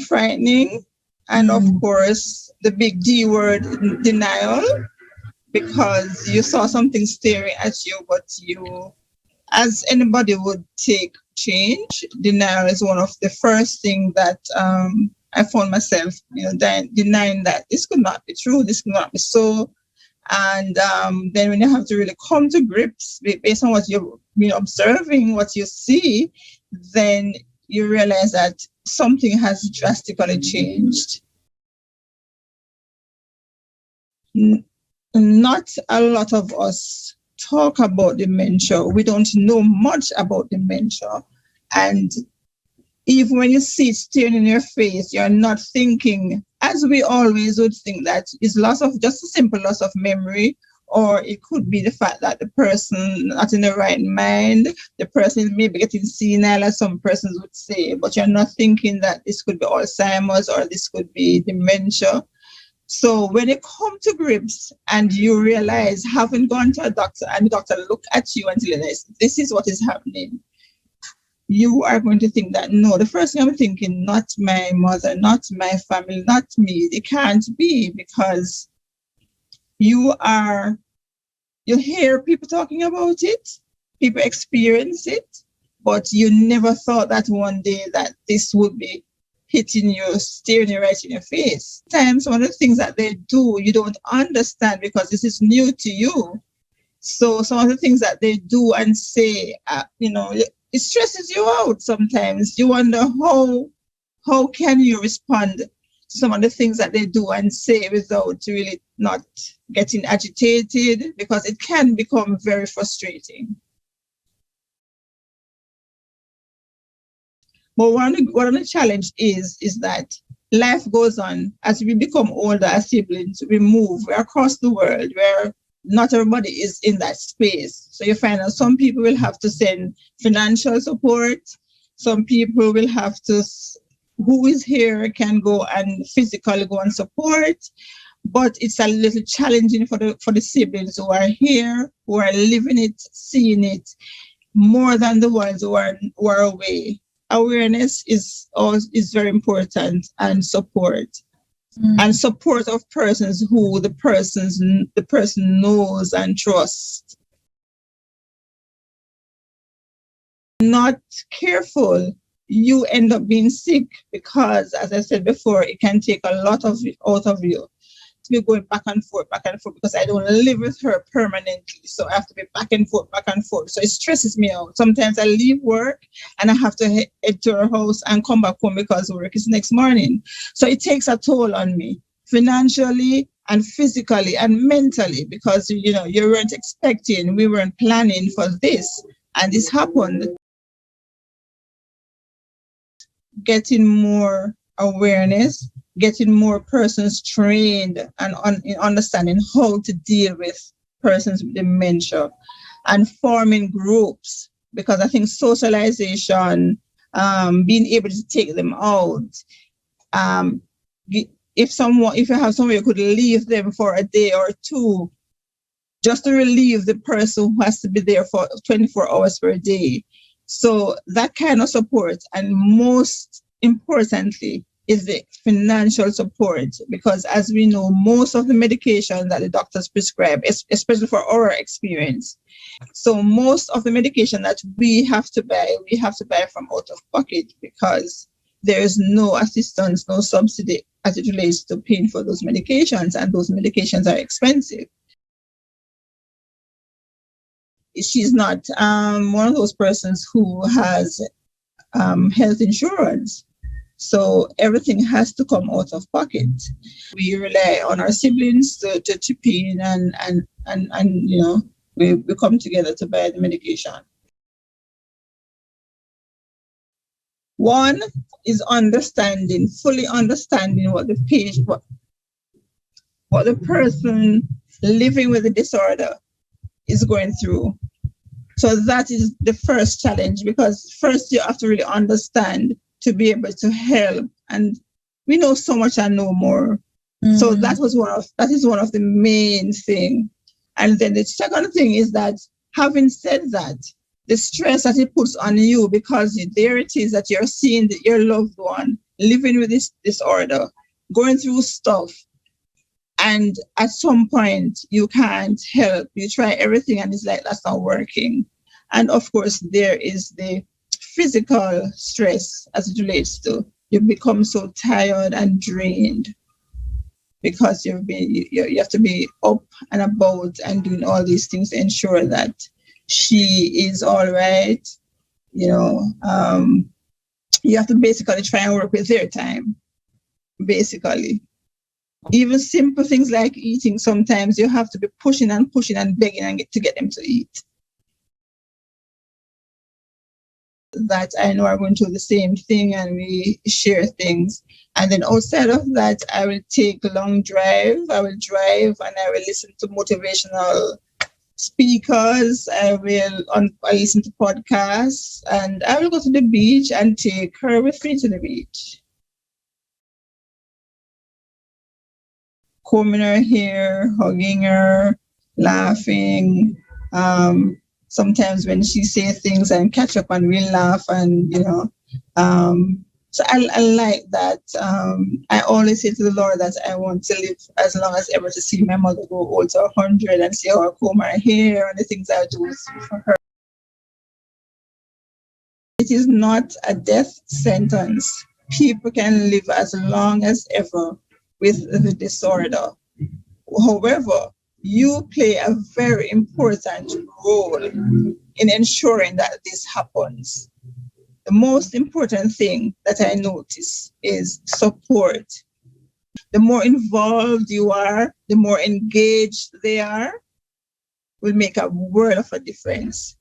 Frightening. And of course, the big D word, denial, because you saw something staring at you, but you, as anybody would take change, denial is one of the first things that I found myself, denying that this could not be true, this could not be so. And then when you have to really come to grips based on what you've been observing, what you see, then you realize that something has drastically changed. Not a lot of us talk about dementia. We don't know much about dementia. And even when you see it staring in your face, you're not thinking, as we always would think, that it's just a simple loss of memory, or it could be the fact that the person not in the right mind, the person may be getting senile, as some persons would say, but you're not thinking that this could be Alzheimer's or this could be dementia. So when you come to grips and you realize, having gone to a doctor and the doctor look at you and tell you this is what is happening, you are going to think that, no, the first thing I'm thinking, not my mother, not my family, not me. It can't be, because you hear people talking about it, people experience it, but you never thought that one day that this would be hitting you, staring you right in your face. Sometimes one of the things that they do, you don't understand because this is new to you. So some of the things that they do and say, it stresses you out sometimes. You wonder how can you respond to some of the things that they do and say without really not getting agitated, because it can become very frustrating. But one of the challenge is that life goes on. As we become older as siblings, we move. We're across the world where not everybody is in that space. So you find that some people will have to send financial support. Some people will have to, who is here can go and physically go and support. But it's a little challenging for the siblings who are here, who are living it, seeing it, more than the ones who are away. Awareness is very important, and support. And support of persons who the person knows and trusts. Not careful, you end up being sick, because, as I said before, it can take a lot of it out of you. To be going back and forth, because I don't live with her permanently. So I have to be back and forth. So it stresses me out. Sometimes I leave work and I have to head to her house and come back home because work is next morning. So it takes a toll on me, financially and physically and mentally, because, you weren't expecting, we weren't planning for this, and this happened. Getting more awareness, getting more persons trained and in understanding how to deal with persons with dementia, and forming groups, because I think socialization, being able to take them out, if you have somewhere you could leave them for a day or two, just to relieve the person who has to be there for 24 hours per day. So that kind of support, and most importantly, is the financial support, because as we know, most of the medication that the doctors prescribe, especially for our experience, so most of the medication that we have to buy from out of pocket, because there is no assistance, no subsidy as it relates to paying for those medications, and those medications are expensive. She's not one of those persons who has health insurance. So everything has to come out of pocket. We rely on our siblings to chip in, and we come together to buy the medication. One is fully understanding what the patient, what the person living with the disorder is going through. So that is the first challenge, because first you have to really understand to be able to help, and we know so much and no more. So that is one of the main thing. And then the second thing is that, having said that, the stress that it puts on you, because there it is that you're seeing your loved one living with this disorder, going through stuff, and at some point you can't help. You try everything and it's like that's not working. And of course, there is the physical stress as it relates to you become so tired and drained because you have to be up and about and doing all these things to ensure that she is all right. You know, you have to basically try and work with their time. Basically, even simple things like eating, sometimes you have to be pushing and pushing and begging and to get them to eat. That I know are going through the same thing and we share things. And then outside of that, I will take a long drive. I will drive and I will listen to motivational speakers. I listen to podcasts, and I will go to the beach and take her with me to the beach. Combing her hair, hugging her, laughing. Sometimes when she says things and catch up and we'll laugh and, so I like that. I always say to the Lord that I want to live as long as ever to see my mother go old to 100 and see how I comb her hair and the things I do for her. It is not a death sentence. People can live as long as ever with the disorder. However, you play a very important role in ensuring that this happens. The most important thing that I notice is support. The more involved you are, the more engaged they are, will make a world of a difference.